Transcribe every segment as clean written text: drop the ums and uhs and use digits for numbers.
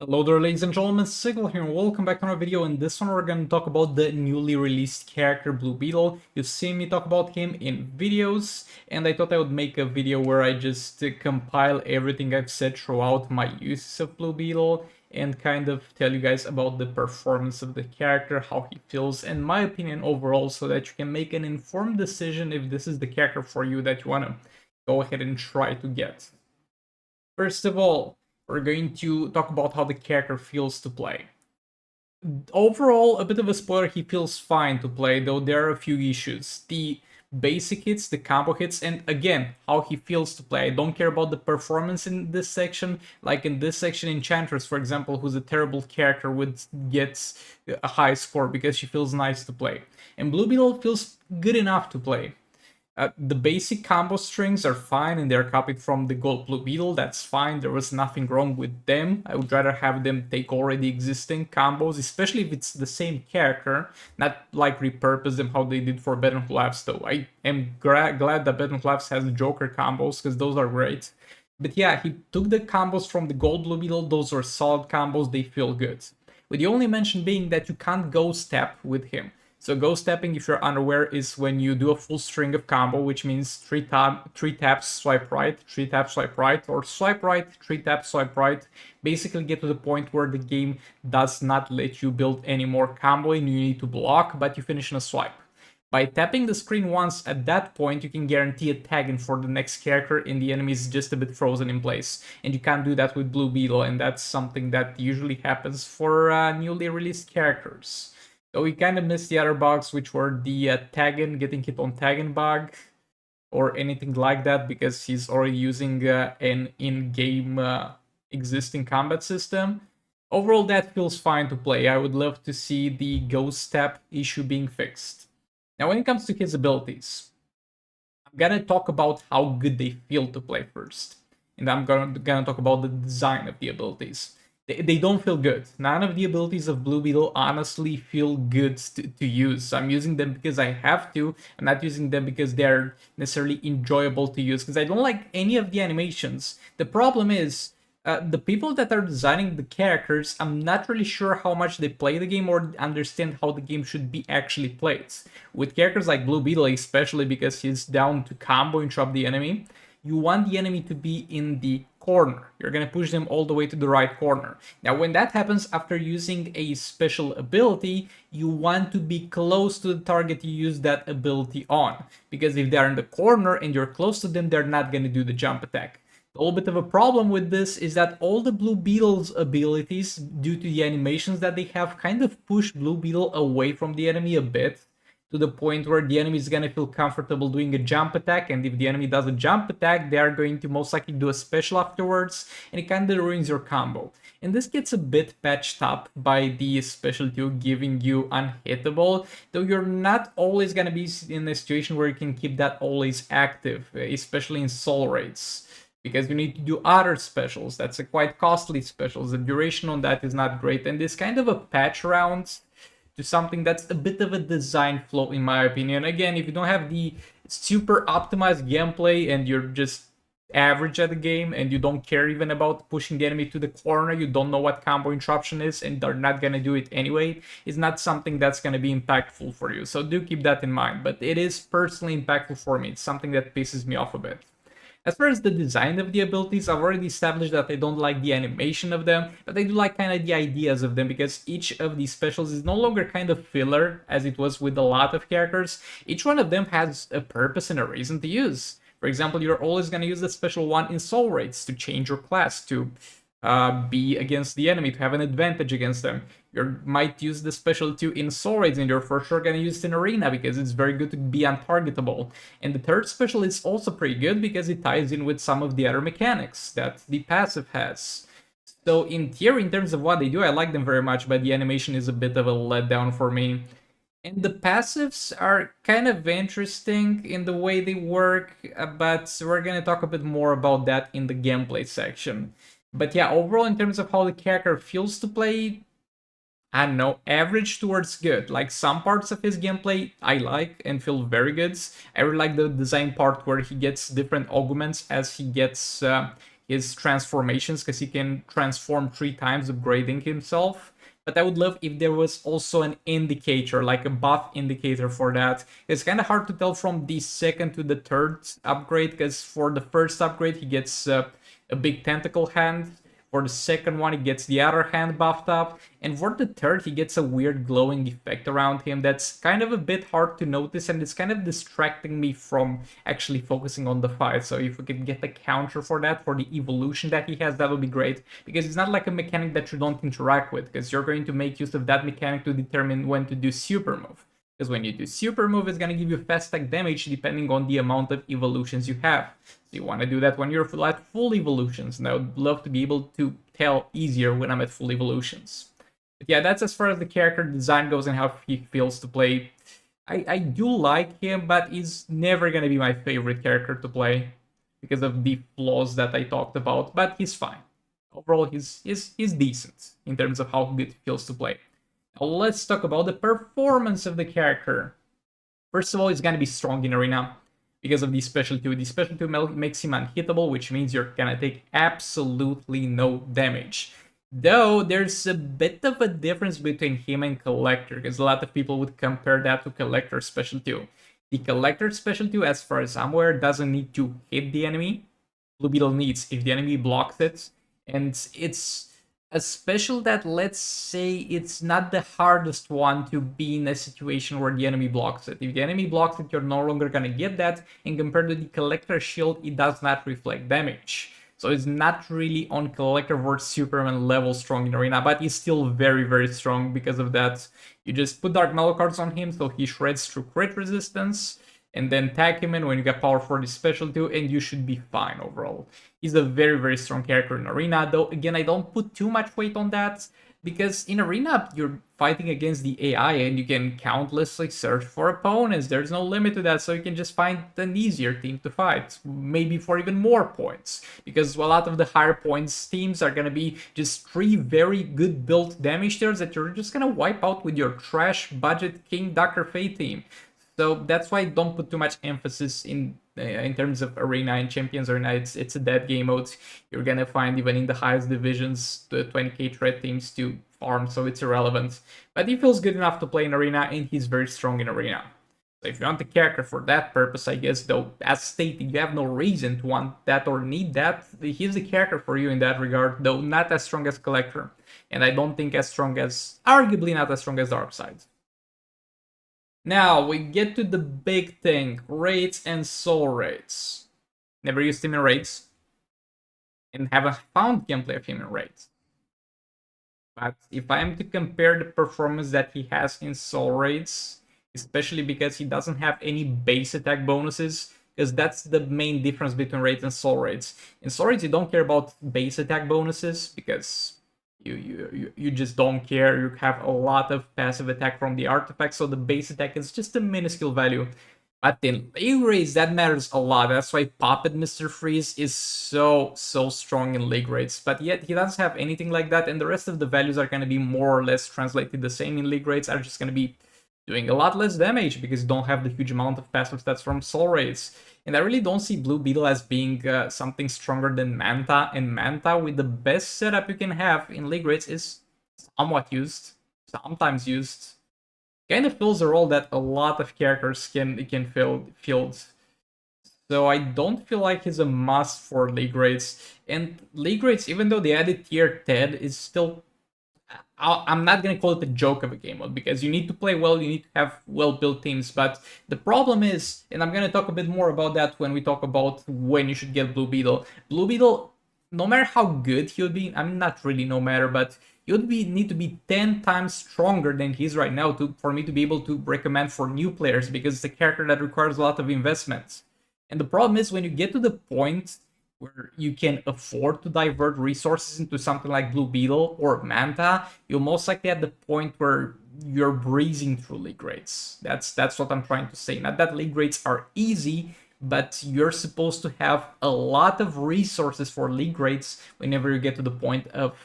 Hello there, ladies and gentlemen, Sigil here, and welcome back to another video. In this one, we're going to talk about the newly released character, Blue Beetle. You've seen me talk about him in videos, and I thought I would make a video where I just compile everything I've said throughout my uses of Blue Beetle, and kind of tell you guys about the performance of the character, how he feels, and my opinion overall, so that you can make an informed decision if this is the character for you that you want to go ahead and try to get. First of all, we're going to talk about how the character feels to play. Overall, a bit of a spoiler, he feels fine to play, though there are a few issues. The basic hits, the combo hits, and again, how he feels to play. I don't care about the performance in this section. Like in this section, Enchantress, for example, who's a terrible character, gets a high score because she feels nice to play. And Blue Beetle feels good enough to play. The basic combo strings are fine and they're copied from the Gold Blue Beetle. That's fine. There was nothing wrong with them. I would rather have them take already existing combos, especially if it's the same character, not like repurpose them how they did for Bet and Laughs, though. I am glad that Bet and Laughs has Joker combos because those are great. But yeah, he took the combos from the Gold Blue Beetle. Those are solid combos. They feel good. With the only mention being that you can't go step with him. So ghost tapping, if you're unaware, is when you do a full string of combo, which means three taps, swipe right, 3 taps, swipe right, or swipe right, 3 taps, swipe right. Basically get to the point where the game does not let you build any more combo and you need to block, but you finish in a swipe. By tapping the screen once at that point, you can guarantee a tag-in for the next character and the enemy is just a bit frozen in place. And you can't do that with Blue Beetle, and that's something that usually happens for newly released characters. So we kind of missed the other bugs, which were the tag-in, getting hit on tag-in bug, or anything like that, because he's already using an in-game existing combat system. Overall, that feels fine to play. I would love to see the ghost step issue being fixed. Now, when it comes to his abilities, I'm gonna talk about how good they feel to play first. And I'm gonna talk about the design of the abilities. They don't feel good. None of the abilities of Blue Beetle honestly feel good to use. I'm using them because I have to. I'm not using them because they're necessarily enjoyable to use, because I don't like any of the animations. The problem is, the people that are designing the characters, I'm not really sure how much they play the game or understand how the game should be actually played. With characters like Blue Beetle, especially because he's down to combo and trap the enemy, you want the enemy to be in the corner. You're gonna push them all the way to the right corner. Now, when that happens after using a special ability, you want to be close to the target you use that ability on. Because if they're in the corner and you're close to them, they're not gonna do the jump attack. A little bit of a problem with this is that all the Blue Beetle's abilities, due to the animations that they have, kind of push Blue Beetle away from the enemy a bit, to the point where the enemy is going to feel comfortable doing a jump attack, and if the enemy does a jump attack, they are going to most likely do a special afterwards, and it kind of ruins your combo. And this gets a bit patched up by the special 2 giving you unhittable, though you're not always going to be in a situation where you can keep that always active, especially in soul raids, because you need to do other specials. That's a quite costly specials. The duration on that is not great, and this kind of a patch round to something that's a bit of a design flaw in my opinion. Again, if you don't have the super optimized gameplay and you're just average at the game and you don't care even about pushing the enemy to the corner, you don't know what combo interruption is and they're not gonna do it anyway, it's not something that's gonna be impactful for you. So do keep that in mind, but it is personally impactful for me. It's something that pisses me off a bit. As far as the design of the abilities, I've already established that I don't like the animation of them, but I do like kind of the ideas of them, because each of these specials is no longer kind of filler, as it was with a lot of characters. Each one of them has a purpose and a reason to use. For example, you're always going to use the special one in soul raids to change your class, to be against the enemy, to have an advantage against them. You might use the special 2 in soul raids, and you're for sure gonna use it in arena because it's very good to be untargetable. And the third special is also pretty good because it ties in with some of the other mechanics that the passive has. So in theory, in terms of what they do, I like them very much, but the animation is a bit of a letdown for me. And the passives are kind of interesting in the way they work, but we're gonna talk a bit more about that in the gameplay section. But yeah, overall, in terms of how the character feels to play, I don't know, average towards good. Like, some parts of his gameplay I like and feel very good. I really like the design part where he gets different augments as he gets his transformations, because he can transform 3 times, upgrading himself. But I would love if there was also an indicator, like a buff indicator for that. It's kind of hard to tell from the second to the third upgrade, because for the first upgrade, he gets a big tentacle hand. For the second one, he gets the other hand buffed up. And for the third, he gets a weird glowing effect around him that's kind of a bit hard to notice, and it's kind of distracting me from actually focusing on the fight. So if we could get a counter for that, for the evolution that he has, that would be great. Because it's not like a mechanic that you don't interact with, because you're going to make use of that mechanic to determine when to do super move. Because when you do super move, it's going to give you fast attack damage depending on the amount of evolutions you have. So you want to do that when you're at full evolutions, and I would love to be able to tell easier when I'm at full evolutions. But yeah, that's as far as the character design goes and how he feels to play. I do like him, but he's never going to be my favorite character to play because of the flaws that I talked about, but he's fine. Overall, he's decent in terms of how good he feels to play. Now let's talk about the performance of the character. First of all, he's going to be strong in arena because of the special 2. The special 2 makes him unhittable, which means you're going to take absolutely no damage. Though there's a bit of a difference between him and Collector, because a lot of people would compare that to Collector's special 2. The Collector's special 2, as far as I'm aware, doesn't need to hit the enemy. Blue Beetle needs if the enemy blocks it, and it's a special that, let's say, it's not the hardest one to be in a situation where the enemy blocks it. If the enemy blocks it, you're no longer gonna get that, and compared to the Collector shield, it does not reflect damage. So it's not really on Collector versus Superman level strong in arena, but he's still very, very strong because of that. You just put Dark Metal cards on him, so he shreds through crit resistance, and then tag him in when you get power for the special 2, and you should be fine overall. He's a very, very strong character in arena, though again, I don't put too much weight on that, because in arena, you're fighting against the AI, and you can countlessly search for opponents. There's no limit to that, so you can just find an easier team to fight, maybe for even more points, because a lot of the higher points teams are gonna be just 3 very good built damage dealers that you're just gonna wipe out with your trash budget King Dr. Fate team. So that's why I don't put too much emphasis in terms of arena and champions arena. It's a dead game mode. You're gonna find even in the highest divisions the 20k threat teams to farm, so it's irrelevant. But he feels good enough to play in arena, and he's very strong in arena. So if you want the character for that purpose, I guess, though, as stated, you have no reason to want that or need that. He's the character for you in that regard, though not as strong as Collector, and I don't think as strong as, arguably not as strong as Darkseid. Now, we get to the big thing, raids and soul raids. Never used him in raids, and haven't found gameplay of him in raids. But if I am to compare the performance that he has in soul raids, especially because he doesn't have any base attack bonuses, because that's the main difference between raids and soul raids. In soul raids, you don't care about base attack bonuses, because you just don't care. You have a lot of passive attack from the artifact, so the base attack is just a minuscule value. But in league raids, that matters a lot. That's why Puppet Mr. Freeze is so strong in league raids. But yet he doesn't have anything like that, and the rest of the values are going to be more or less translated the same in league raids, are just going to be doing a lot less damage because you don't have the huge amount of passive stats from soul raids. And I really don't see Blue Beetle as being something stronger than Manta, and Manta, with the best setup you can have in league raids, is somewhat used, sometimes used. Kind of fills a role that a lot of characters can fill. So I don't feel like he's a must for league raids. And league raids, even though they added tier 10, is still, I'm not going to call it a joke of a game mode, because you need to play well, you need to have well-built teams, but the problem is, and I'm going to talk a bit more about that when we talk about when you should get Blue Beetle. Blue Beetle, no matter how good he would be, I mean, not really no matter, but he would need to be 10 times stronger than he is right now for me to be able to recommend for new players, because it's a character that requires a lot of investment. And the problem is, when you get to the point where you can afford to divert resources into something like Blue Beetle or Manta, you're most likely at the point where you're breezing through league raids. That's what I'm trying to say. Not that league raids are easy, but you're supposed to have a lot of resources for league raids whenever you get to the point of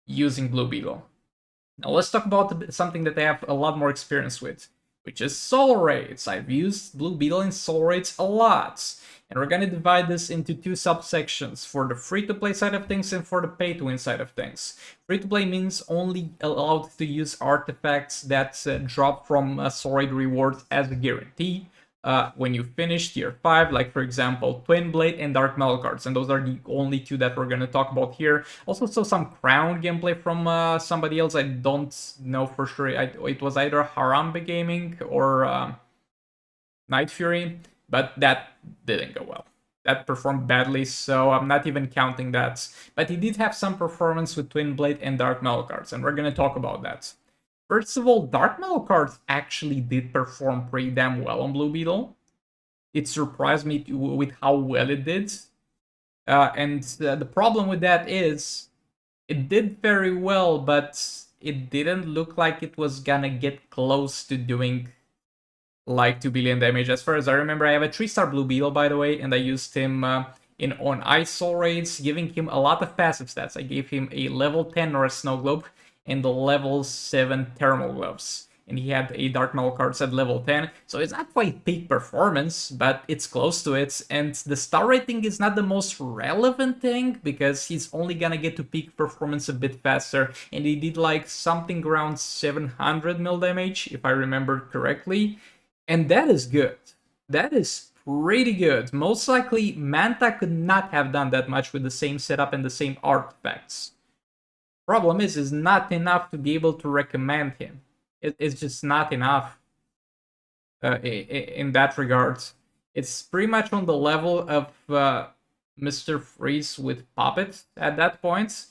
using Blue Beetle. Now let's talk about something that I have a lot more experience with. which is soul rates. I've used Blue Beetle in soul rates a lot. And we're gonna divide this into two subsections, for the free-to-play side of things and for the pay-to-win side of things. Free-to-play means only allowed to use artifacts that drop from soul rate rewards as a guarantee. When you finish tier 5, like for example Twin Blade and Dark Metal cards, and those are the only two that we're going to talk about here. Also saw some Crown gameplay from somebody else, I don't know for sure, it was either Harambe Gaming or Night Fury, but that didn't go well. That performed badly, so I'm not even counting that. But he did have some performance with Twin Blade and Dark Metal cards, and we're going to talk about that. First of all, Dark Metal cards actually did perform pretty damn well on Blue Beetle. It surprised me with how well it did. And the problem with that is, it did very well, but it didn't look like it was gonna get close to doing like 2 billion damage. As far as I remember, I have a 3-star Blue Beetle, by the way, and I used him on Ice Soul raids, giving him a lot of passive stats. I gave him a level 10 North Snow Globe and the level 7 Thermal Gloves. And he had a Dark Metal cards at level 10, so it's not quite peak performance, but it's close to it. And the star rating is not the most relevant thing, because he's only gonna get to peak performance a bit faster, and he did like something around 700 mil damage, if I remember correctly. And that is good. That is pretty good. Most likely, Manta could not have done that much with the same setup and the same artifacts. Problem is not enough to be able to recommend him. It's just not enough in that regard. It's pretty much on the level of Mr. Freeze with Puppet at that point.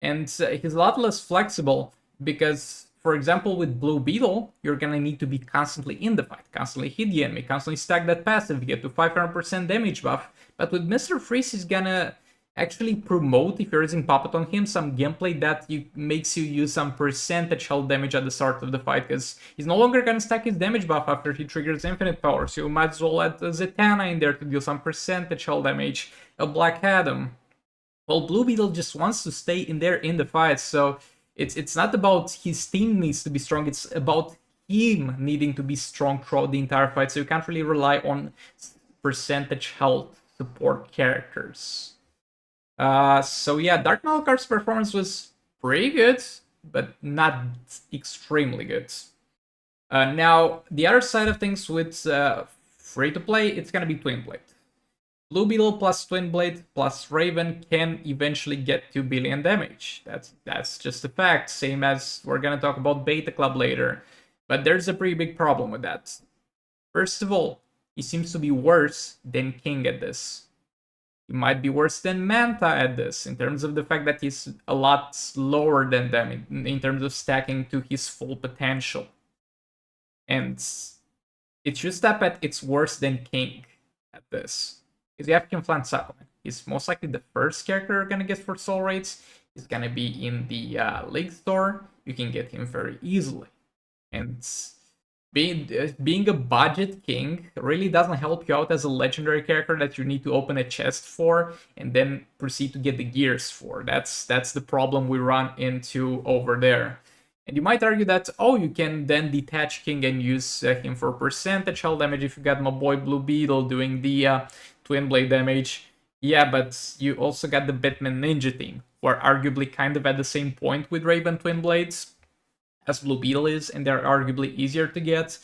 And he's a lot less flexible because, for example, with Blue Beetle, you're gonna need to be constantly in the fight, constantly hit the enemy, constantly stack that passive, get to 500% damage buff. But with Mr. Freeze, he's gonna actually promote, if you're using Puppet on him, some gameplay that makes you use some percentage health damage at the start of the fight, because he's no longer gonna stack his damage buff after he triggers infinite power, so you might as well add a Zatanna in there to deal some percentage health damage, a Black Adam. Well, Blue Beetle just wants to stay in there in the fight, so it's not about his team needs to be strong, it's about him needing to be strong throughout the entire fight, so you can't really rely on percentage health support characters. So yeah, Dark Malkar's performance was pretty good, but not extremely good. Now, the other side of things with free-to-play, it's gonna be Twin Blade. Blue Beetle plus Twin Blade plus Raven can eventually get 2 billion damage. That's just a fact, same as we're gonna talk about Beta Club later. But there's a pretty big problem with that. First of all, he seems to be worse than King at this. He might be worse than Manta at this, in terms of the fact that he's a lot slower than them in terms of stacking to his full potential. And it's just that it's worse than King at this. Because you have Kim Flan Supplement. He's most likely the first character you're gonna get for soul rates. He's gonna be in the League Store. You can get him very easily. And being a budget king really doesn't help you out as a legendary character that you need to open a chest for and then proceed to get the gears for. That's the problem we run into over there. And you might argue that, oh, you can then detach King and use him for percentage health damage if you got my boy Blue Beetle doing the Twin Blade damage. Yeah, but you also got the Batman Ninja team, who are arguably kind of at the same point with Raven Twin Blades as Blue Beetle is, and they're arguably easier to get.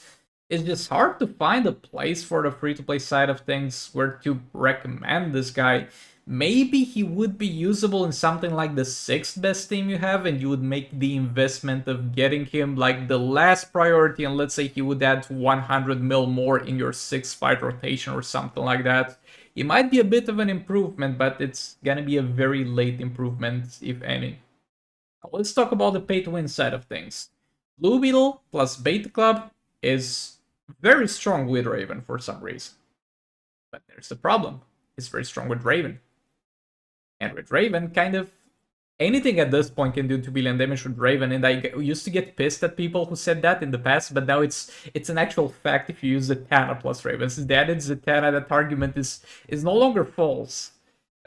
It's just hard to find a place for the free-to-play side of things where to recommend this guy. Maybe he would be usable in something like the 6th best team you have, and you would make the investment of getting him like the last priority, and let's say he would add 100 mil more in your 6th fight rotation or something like that. It might be a bit of an improvement, but it's gonna be a very late improvement, if any. Now, let's talk about the pay-to-win side of things. Blue Beetle plus Beta Club is very strong with Raven for some reason. But there's the problem. It's very strong with Raven. And with Raven, kind of anything at this point can do 2 billion damage with Raven, and I used to get pissed at people who said that in the past, but now it's an actual fact if you use Zatanna plus Raven. Since they added Zatanna, that argument is no longer false.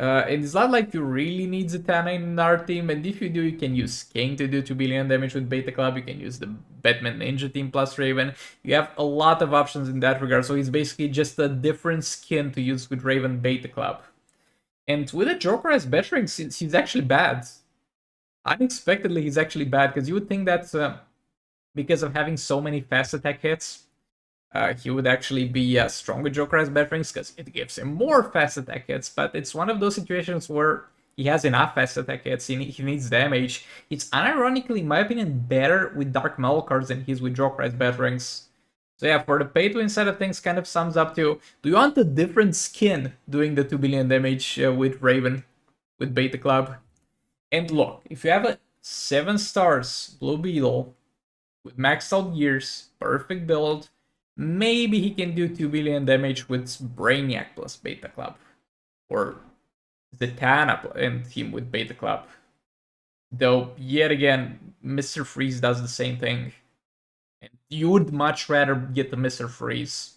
It's not like you really need Zatanna in our team, and if you do, you can use King to do 2 billion damage with Beta Club, you can use the Batman Ninja team plus Raven. You have a lot of options in that regard, so it's basically just a different skin to use with Raven Beta Club. And with a Joker as Battering, he's actually bad. Unexpectedly, he's actually bad, because you would think that because of having so many fast attack hits, he would actually be a stronger Joker as Batterings because it gives him more fast attack hits, but it's one of those situations where he has enough fast attack hits, he needs damage. It's unironically, in my opinion, better with Dark Metal cards than he is with Joker as Batterings. So yeah, for the pay-to-win side of things, kind of sums up to, do you want a different skin doing the 2 billion damage with Raven, with Beta Club? And look, if you have a 7 stars Blue Beetle with maxed out gears, perfect build, maybe he can do 2 billion damage with Brainiac plus Beta Club. Or Zatanna and him with Beta Club. Though, yet again, Mr. Freeze does the same thing. And you would much rather get the Mr. Freeze.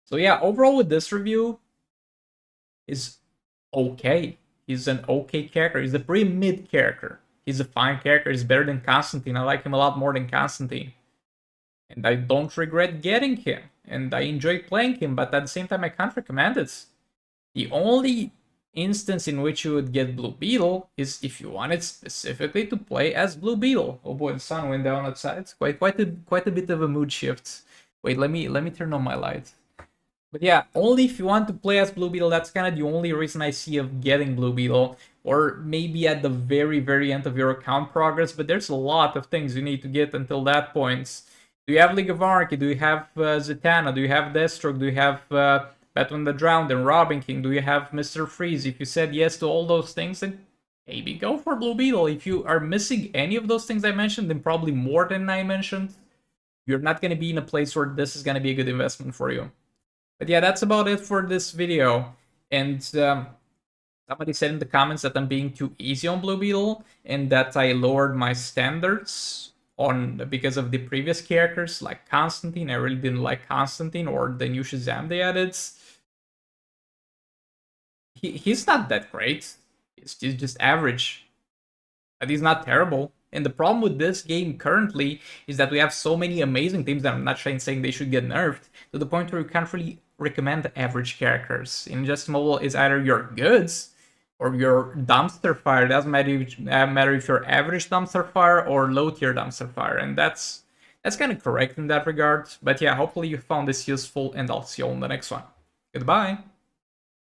So yeah, overall with this review, is okay. He's an okay character. He's a pretty mid character. He's a fine character. He's better than Constantine. I like him a lot more than Constantine. And I don't regret getting him. And I enjoy playing him, but at the same time, I can't recommend it. The only instance in which you would get Blue Beetle is if you wanted specifically to play as Blue Beetle. Oh boy, the sun went down outside. It's quite a bit of a mood shift. Wait, let me turn on my light. But yeah, only if you want to play as Blue Beetle, that's kind of the only reason I see of getting Blue Beetle. Or maybe at the very end of your account progress, but there's a lot of things you need to get until that point. Do you have League of Anarchy? Do you have Zatanna? Do you have Deathstroke? Do you have Batman the Drowned and Robin King? Do you have Mr. Freeze? If you said yes to all those things, then maybe go for Blue Beetle. If you are missing any of those things I mentioned, then probably more than I mentioned, you're not going to be in a place where this is going to be a good investment for you. But yeah, that's about it for this video. And somebody said in the comments that I'm being too easy on Blue Beetle and that I lowered my standards on because of the previous characters like Constantine. I really didn't like Constantine or the new Shazam they added. He's not that great. He's just average. But he's not terrible. And the problem with this game currently is that we have so many amazing teams that I'm not saying they should get nerfed, to the point where you can't really recommend average characters. In Just Mobile, it's either your goods or your dumpster fire. It doesn't matter if you're average dumpster fire or low tier dumpster fire. And that's kind of correct in that regard. But yeah, hopefully you found this useful, and I'll see you on the next one. Goodbye.